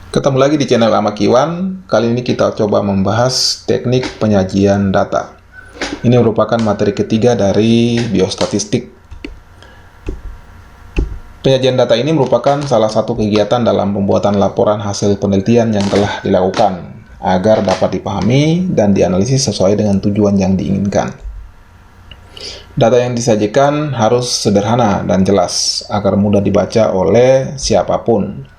Ketemu lagi di channel Amakiwan. Kali ini kita coba membahas teknik penyajian data. Ini merupakan materi ketiga dari biostatistik. Penyajian data ini merupakan salah satu kegiatan dalam pembuatan laporan hasil penelitian yang telah dilakukan agar dapat dipahami dan dianalisis sesuai dengan tujuan yang diinginkan. Data yang disajikan harus sederhana dan jelas agar mudah dibaca oleh siapapun.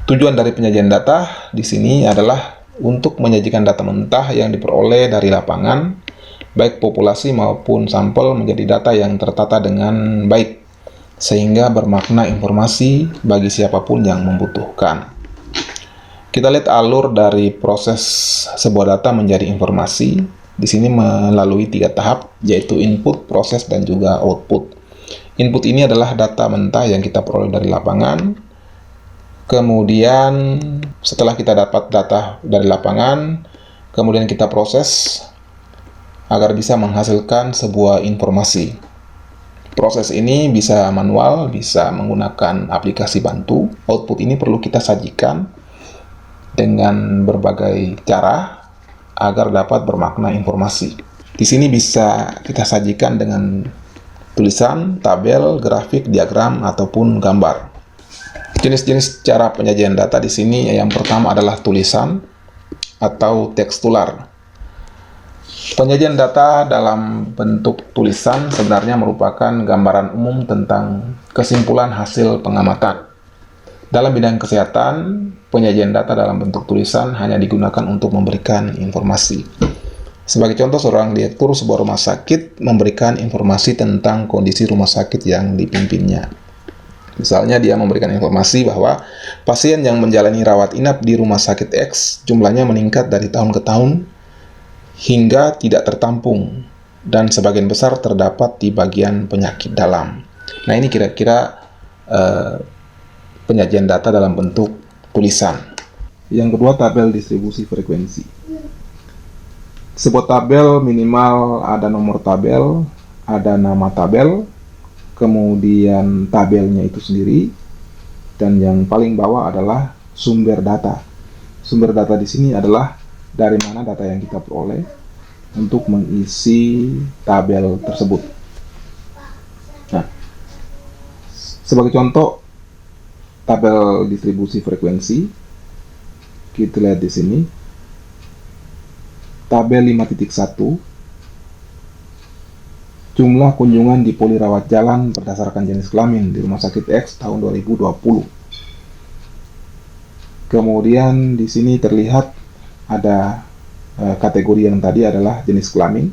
Tujuan dari penyajian data di sini adalah untuk menyajikan data mentah yang diperoleh dari lapangan, baik populasi maupun sampel menjadi data yang tertata dengan baik, sehingga bermakna informasi bagi siapapun yang membutuhkan. Kita lihat alur dari proses sebuah data menjadi informasi. Di sini melalui 3 tahap, yaitu input, proses, dan juga output. Input ini adalah data mentah yang kita peroleh dari lapangan. Kemudian setelah kita dapat data dari lapangan, kemudian kita proses agar bisa menghasilkan sebuah informasi. Proses ini bisa manual, bisa menggunakan aplikasi bantu. Output ini perlu kita sajikan dengan berbagai cara agar dapat bermakna informasi. Di sini bisa kita sajikan dengan tulisan, tabel, grafik, diagram, ataupun gambar. Jenis-jenis cara penyajian data di sini yang pertama adalah tulisan atau tekstual. Penyajian data dalam bentuk tulisan sebenarnya merupakan gambaran umum tentang kesimpulan hasil pengamatan. Dalam bidang kesehatan, penyajian data dalam bentuk tulisan hanya digunakan untuk memberikan informasi. Sebagai contoh, seorang direktur sebuah rumah sakit memberikan informasi tentang kondisi rumah sakit yang dipimpinnya. Misalnya dia memberikan informasi bahwa pasien yang menjalani rawat inap di rumah sakit X jumlahnya meningkat dari tahun ke tahun hingga tidak tertampung dan sebagian besar terdapat di bagian penyakit dalam. Nah, ini kira-kira penyajian data dalam bentuk tulisan. Yang kedua, tabel distribusi frekuensi. Sebuah tabel minimal ada nomor tabel, ada nama tabel, kemudian tabelnya itu sendiri, dan yang paling bawah adalah sumber data. Sumber data di sini adalah dari mana data yang kita peroleh untuk mengisi tabel tersebut. Nah, sebagai contoh tabel distribusi frekuensi, kita lihat di sini. Tabel 5.1 jumlah kunjungan di poli rawat jalan berdasarkan jenis kelamin di Rumah Sakit X tahun 2020. Kemudian di sini terlihat ada kategori yang tadi adalah jenis kelamin.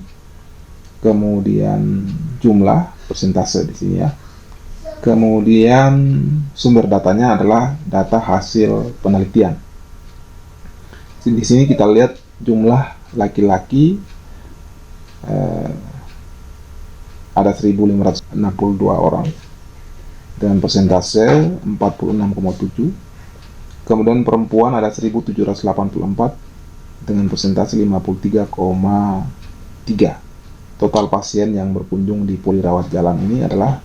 Kemudian jumlah persentase di sini ya. Kemudian sumber datanya adalah data hasil penelitian. Di sini kita lihat jumlah laki-laki ada 1.562 orang dengan persentase 46,7. Kemudian perempuan ada 1.784 dengan persentase 53,3. Total pasien yang berkunjung di poli rawat jalan ini adalah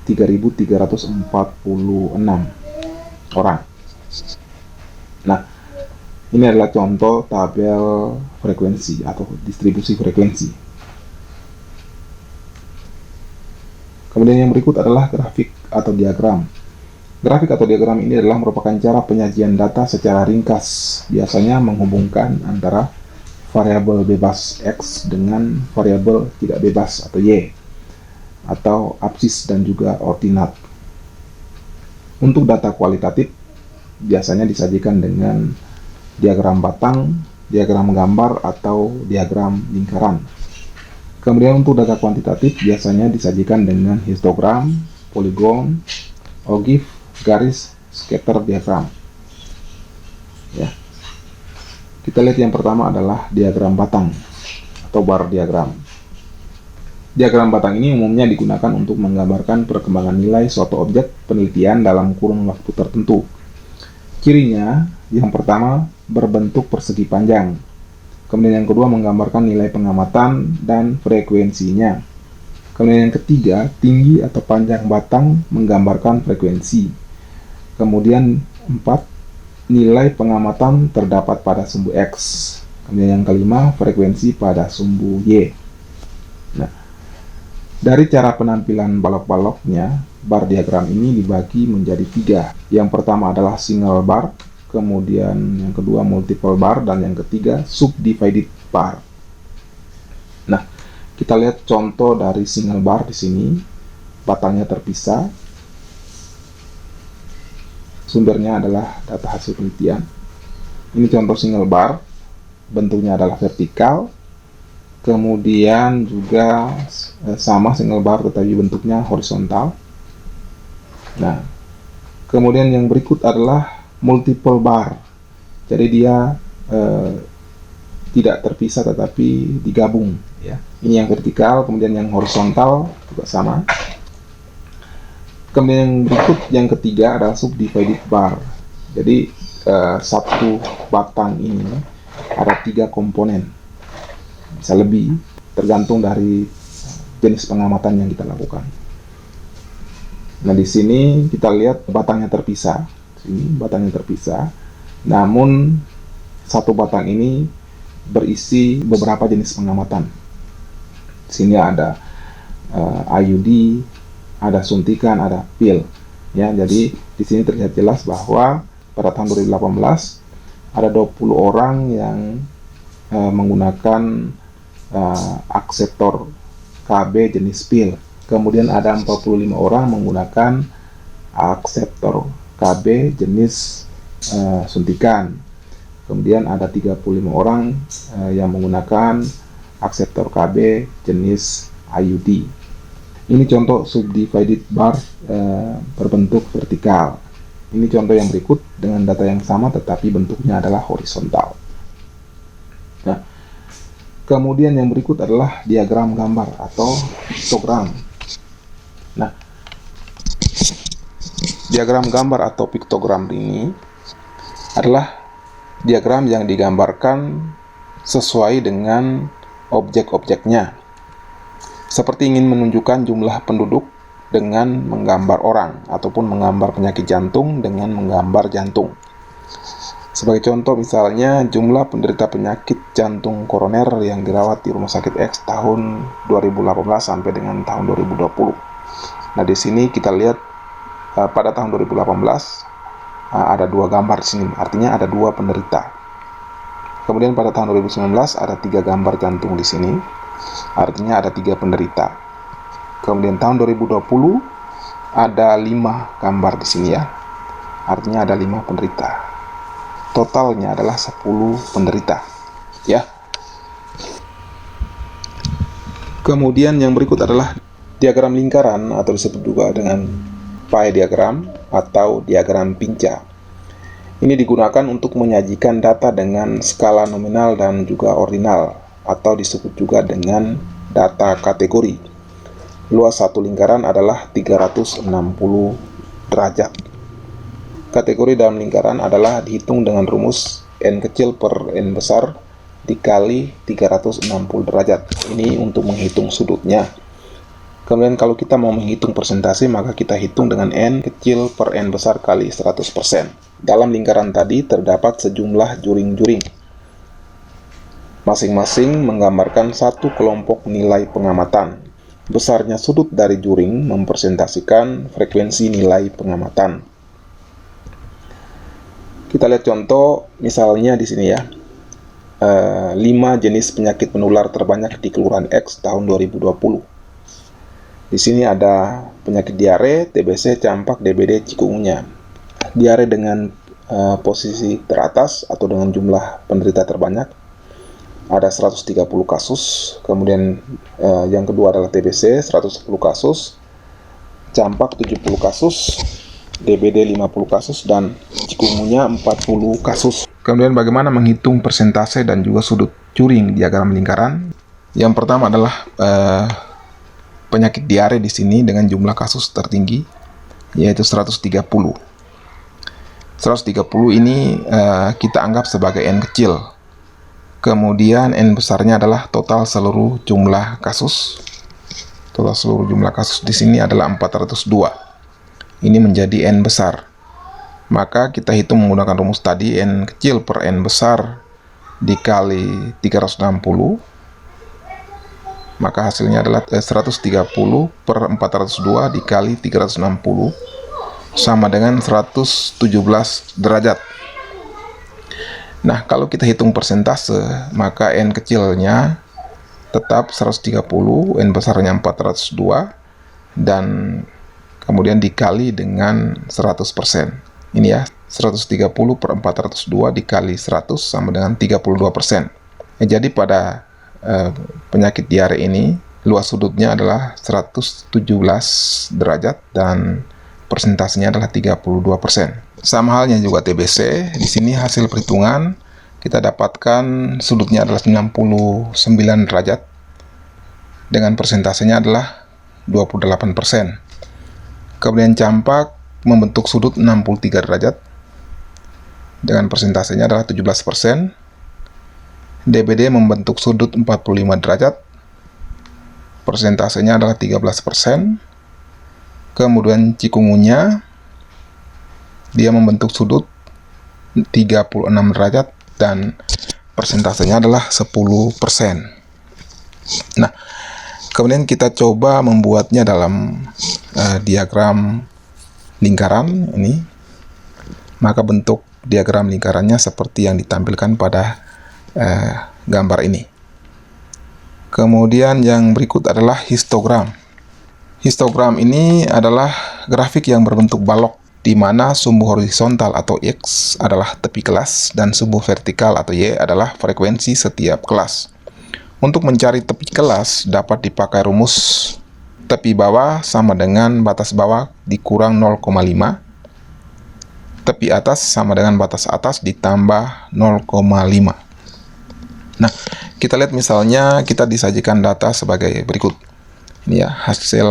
3.346 orang. Nah, ini adalah contoh tabel frekuensi atau distribusi frekuensi. Kemudian yang berikut adalah grafik atau diagram. Grafik atau diagram ini adalah merupakan cara penyajian data secara ringkas, biasanya menghubungkan antara variabel bebas X dengan variabel tidak bebas atau Y, atau absis dan juga ordinat. Untuk data kualitatif, biasanya disajikan dengan diagram batang, diagram gambar, atau diagram lingkaran. Kemudian untuk data kuantitatif biasanya disajikan dengan histogram, poligon, ogive, garis, scatter diagram. Ya. Kita lihat yang pertama adalah diagram batang atau bar diagram. Diagram batang ini umumnya digunakan untuk menggambarkan perkembangan nilai suatu objek penelitian dalam kurun waktu tertentu. Cirinya, yang pertama berbentuk persegi panjang. Kemudian yang kedua menggambarkan nilai pengamatan dan frekuensinya. Kemudian yang ketiga, tinggi atau panjang batang menggambarkan frekuensi. Kemudian 4. Nilai pengamatan terdapat pada sumbu X. Kemudian yang kelima, frekuensi pada sumbu Y. Nah, dari cara penampilan balok-baloknya, bar diagram ini dibagi menjadi 3. Yang pertama adalah single bar, kemudian yang kedua multiple bar, dan yang ketiga subdivided bar. Nah, kita lihat contoh dari single bar di sini. Batangnya terpisah. Sumbernya adalah data hasil penelitian. Ini contoh single bar, bentuknya adalah vertikal. Kemudian juga sama single bar tetapi bentuknya horizontal. Nah, kemudian yang berikut adalah multiple bar. Jadi dia tidak terpisah tetapi digabung, ya. Ini yang vertikal, kemudian yang horizontal juga sama. Kemudian yang berikut, yang ketiga adalah subdivided bar. Jadi satu batang ini ada 3 komponen, bisa lebih, tergantung dari jenis pengamatan yang kita lakukan. Nah, di sini kita lihat batangnya terpisah. Sini batangnya terpisah. Namun satu batang ini berisi beberapa jenis pengamatan. Di sini ada IUD, ada suntikan, ada pil. Ya, jadi di sini terlihat jelas bahwa pada tahun 2018 ada 20 orang yang menggunakan akseptor KB jenis pil. Kemudian ada 45 orang menggunakan akseptor KB jenis suntikan. Kemudian ada 35 orang yang menggunakan akseptor KB jenis IUD. Ini contoh subdivided bar berbentuk vertikal. Ini contoh yang berikut dengan data yang sama tetapi bentuknya adalah horizontal. Nah, kemudian yang berikut adalah diagram gambar atau piktogram. Nah, diagram gambar atau piktogram ini adalah diagram yang digambarkan sesuai dengan objek-objeknya. Seperti ingin menunjukkan jumlah penduduk dengan menggambar orang, ataupun menggambar penyakit jantung dengan menggambar jantung. Sebagai contoh misalnya jumlah penderita penyakit jantung koroner yang dirawat di Rumah Sakit X tahun 2018 sampai dengan tahun 2020. Nah, di sini kita lihat pada tahun 2018 ada 2 gambar di sini, artinya ada 2 penderita. Kemudian pada tahun 2019 ada 3 gambar jantung di sini, artinya ada 3 penderita. Kemudian tahun 2020 ada 5 gambar di sini, ya, artinya ada 5 penderita. Totalnya adalah 10 penderita, ya. Kemudian yang berikut adalah diagram lingkaran atau disebut juga dengan pie diagram atau diagram pinca. Ini digunakan untuk menyajikan data dengan skala nominal dan juga ordinal, atau disebut juga dengan data kategori. Luas satu lingkaran adalah 360 derajat. Kategori dalam lingkaran adalah dihitung dengan rumus N kecil per N besar dikali 360 derajat. Ini untuk menghitung sudutnya. Kemudian kalau kita mau menghitung persentase, maka kita hitung dengan N kecil per N besar kali 100%. Dalam lingkaran tadi terdapat sejumlah juring-juring. Masing-masing menggambarkan satu kelompok nilai pengamatan. Besarnya sudut dari juring mempresentasikan frekuensi nilai pengamatan. Kita lihat contoh misalnya di sini, ya. 5 jenis penyakit menular terbanyak di Kelurahan X tahun 2020. Di sini ada penyakit diare, TBC, campak, DBD, cikungunya. Diare dengan posisi teratas atau dengan jumlah penderita terbanyak ada 130 kasus. Kemudian yang kedua adalah TBC 110 kasus, campak 70 kasus, DBD 50 kasus, dan cikungunya 40 kasus. Kemudian bagaimana menghitung persentase dan juga sudut juring diagram lingkaran? Yang pertama adalah penyakit diare di sini dengan jumlah kasus tertinggi, yaitu 130. 130 ini kita anggap sebagai N kecil. Kemudian N besarnya adalah total seluruh jumlah kasus. Total seluruh jumlah kasus di sini adalah 402. Ini menjadi N besar. Maka kita hitung menggunakan rumus tadi, N kecil per N besar dikali 360, maka hasilnya adalah 130 per 402 dikali 360 sama dengan 117 derajat. Nah, kalau kita hitung persentase, maka N kecilnya tetap 130, N besarnya 402, dan kemudian dikali dengan 100%. Ini ya, 130 per 402 dikali 100 sama dengan 32%. Jadi pada penyakit diare ini, luas sudutnya adalah 117 derajat dan persentasenya adalah 32%. Sama halnya juga TBC. Di sini hasil perhitungan kita dapatkan sudutnya adalah 99 derajat dengan persentasenya adalah 28%. Kemudian campak membentuk sudut 63 derajat dengan persentasenya adalah 17%. DBD membentuk sudut 45 derajat, persentasenya adalah 13%. Kemudian cikungunya, dia membentuk sudut 36 derajat dan persentasenya adalah 10%. Nah, kemudian kita coba membuatnya dalam diagram lingkaran ini. Maka bentuk diagram lingkarannya seperti yang ditampilkan pada gambar ini. Kemudian yang berikut adalah histogram. Histogram ini adalah grafik yang berbentuk balok, di mana sumbu horizontal atau X adalah tepi kelas dan sumbu vertikal atau Y adalah frekuensi setiap kelas. Untuk mencari tepi kelas dapat dipakai rumus tepi bawah sama dengan batas bawah dikurang 0,5, tepi atas sama dengan batas atas ditambah 0,5. Nah, kita lihat misalnya kita disajikan data sebagai berikut. Ini ya, hasil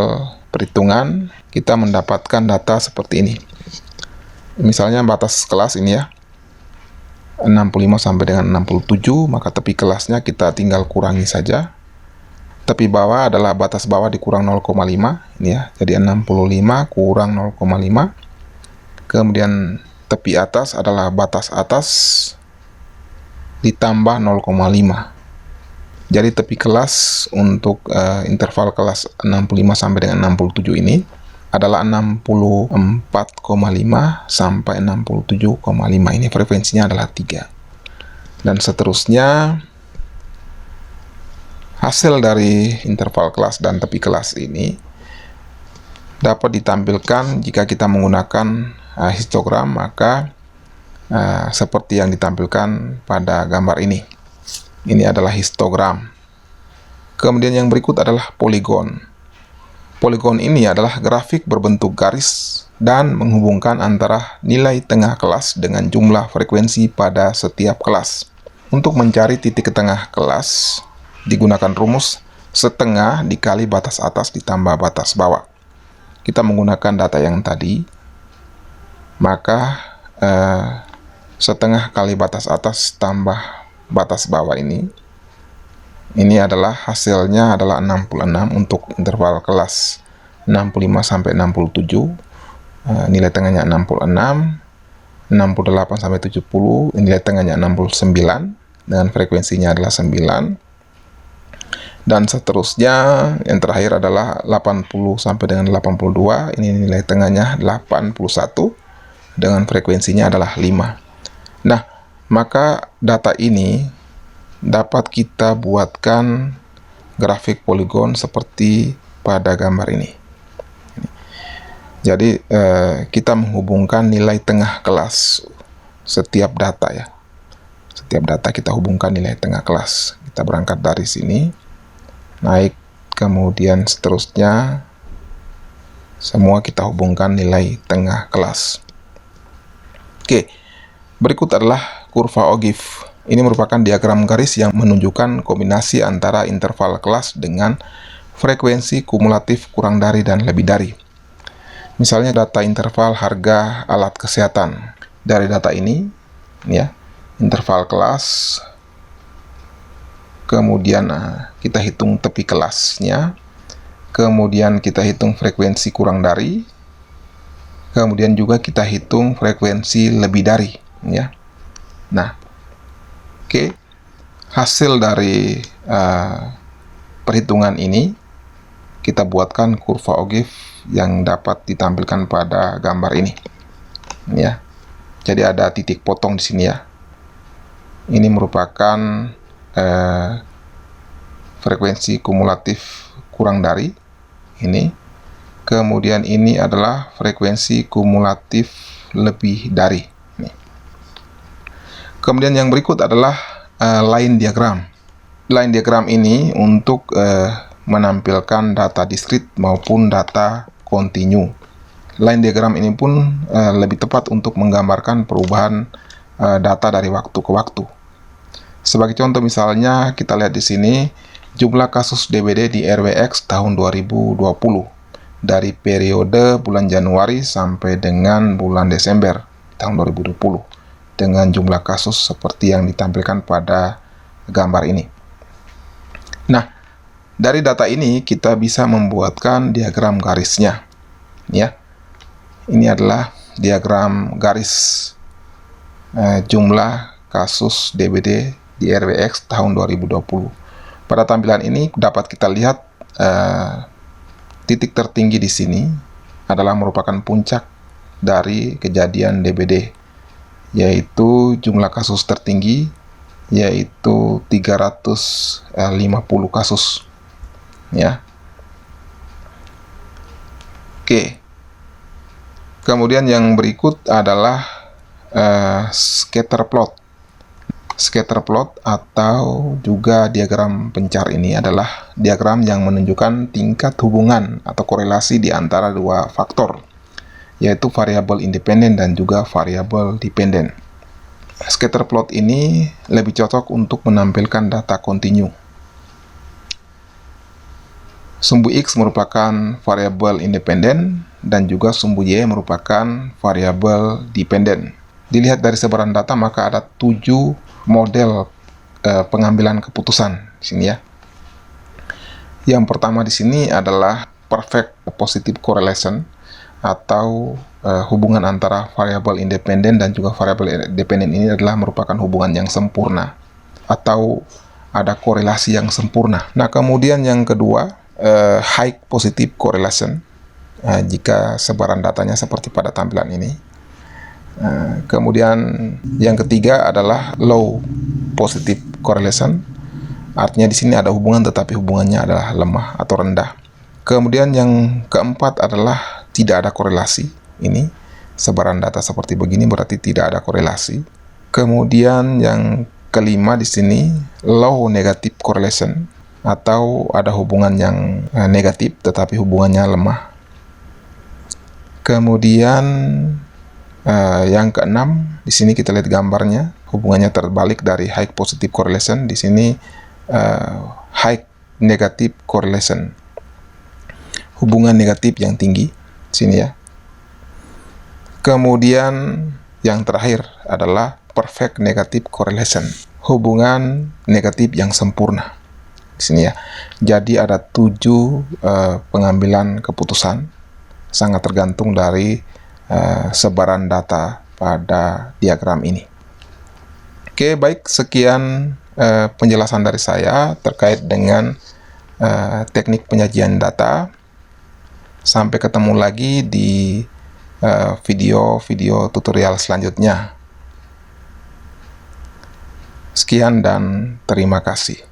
perhitungan kita mendapatkan data seperti ini. Misalnya batas kelas ini ya, 65 sampai dengan 67, maka tepi kelasnya kita tinggal kurangi saja. Tepi bawah adalah batas bawah dikurang 0,5, ini ya. Jadi 65 kurang 0,5. Kemudian tepi atas adalah batas atas ditambah 0,5. Jadi tepi kelas untuk interval kelas 65 sampai dengan 67 ini adalah 64,5 sampai 67,5. Ini frekuensinya adalah 3. Dan seterusnya, hasil dari interval kelas dan tepi kelas ini dapat ditampilkan jika kita menggunakan histogram, maka seperti yang ditampilkan pada gambar ini. Ini adalah histogram. Kemudian yang berikut adalah poligon. Poligon ini adalah grafik berbentuk garis dan menghubungkan antara nilai tengah kelas dengan jumlah frekuensi pada setiap kelas. Untuk mencari titik ke tengah kelas, digunakan rumus setengah dikali batas atas ditambah batas bawah. Kita menggunakan data yang tadi, maka setengah kali batas atas tambah batas bawah ini adalah hasilnya adalah 66 untuk interval kelas 65 sampai 67, nilai tengahnya 66, 68 sampai 70, nilai tengahnya 69 dengan frekuensinya adalah 9. Dan seterusnya, yang terakhir adalah 80 sampai dengan 82, ini nilai tengahnya 81 dengan frekuensinya adalah 5. Nah, maka data ini dapat kita buatkan grafik poligon seperti pada gambar ini. Jadi kita menghubungkan nilai tengah kelas setiap data ya. Setiap data kita hubungkan nilai tengah kelas. Kita berangkat dari sini, naik, kemudian seterusnya semua kita hubungkan nilai tengah kelas. Oke, berikut adalah kurva Ogive. Ini merupakan diagram garis yang menunjukkan kombinasi antara interval kelas dengan frekuensi kumulatif kurang dari dan lebih dari. Misalnya data interval harga alat kesehatan. Dari data ini ya, interval kelas, kemudian kita hitung tepi kelasnya, kemudian kita hitung frekuensi kurang dari, Kemudian juga kita hitung frekuensi lebih dari, ya. Nah, oke. Hasil dari perhitungan ini kita buatkan kurva Ogilvy yang dapat ditampilkan pada gambar ini, ya. Jadi ada titik potong di sini, ya. Ini merupakan frekuensi kumulatif kurang dari ini. Kemudian ini adalah frekuensi kumulatif lebih dari. Nih. Kemudian yang berikut adalah line diagram. Line diagram ini untuk menampilkan data diskrit maupun data kontinu. Line diagram ini pun lebih tepat untuk menggambarkan perubahan data dari waktu ke waktu. Sebagai contoh misalnya kita lihat di sini jumlah kasus DBD di RWX tahun 2020 dari periode bulan Januari sampai dengan bulan Desember tahun 2020 dengan jumlah kasus seperti yang ditampilkan pada gambar ini. Nah, dari data ini kita bisa membuatkan diagram garisnya, ya. Ini adalah diagram garis jumlah kasus DBD di RWX tahun 2020. Pada tampilan ini dapat kita lihat titik tertinggi di sini adalah merupakan puncak dari kejadian DBD, yaitu jumlah kasus tertinggi yaitu 350 kasus, ya. Oke. Kemudian yang berikut adalah scatter plot. Scatter plot atau juga diagram pencar ini adalah diagram yang menunjukkan tingkat hubungan atau korelasi di antara dua faktor, yaitu variabel independen dan juga variabel dependen. Scatter plot ini lebih cocok untuk menampilkan data kontinu. Sumbu X merupakan variabel independen dan juga sumbu Y merupakan variabel dependen. Dilihat dari sebaran data maka ada 7 model pengambilan keputusan di sini, ya. Yang pertama di sini adalah perfect positive correlation atau hubungan antara variabel independen dan juga variabel dependen ini adalah merupakan hubungan yang sempurna atau ada korelasi yang sempurna. Nah, kemudian yang kedua high positive correlation jika sebaran datanya seperti pada tampilan ini. Kemudian yang ketiga adalah low positive correlation, artinya di sini ada hubungan tetapi hubungannya adalah lemah atau rendah. Kemudian yang keempat adalah tidak ada korelasi. Ini sebaran data seperti begini berarti tidak ada korelasi. Kemudian yang kelima di sini low negative correlation atau ada hubungan yang negatif tetapi hubungannya lemah. Kemudian yang keenam, di sini kita lihat gambarnya, hubungannya terbalik dari high positive correlation. Di sini high negative correlation, hubungan negatif yang tinggi, sini, ya. Kemudian yang terakhir adalah perfect negative correlation, hubungan negatif yang sempurna, di sini, ya. Jadi ada 7 pengambilan keputusan, sangat tergantung dari sebaran data pada diagram ini. Oke, baik, sekian penjelasan dari saya terkait dengan teknik penyajian data. Sampai ketemu lagi di video-video tutorial selanjutnya. Sekian dan terima kasih.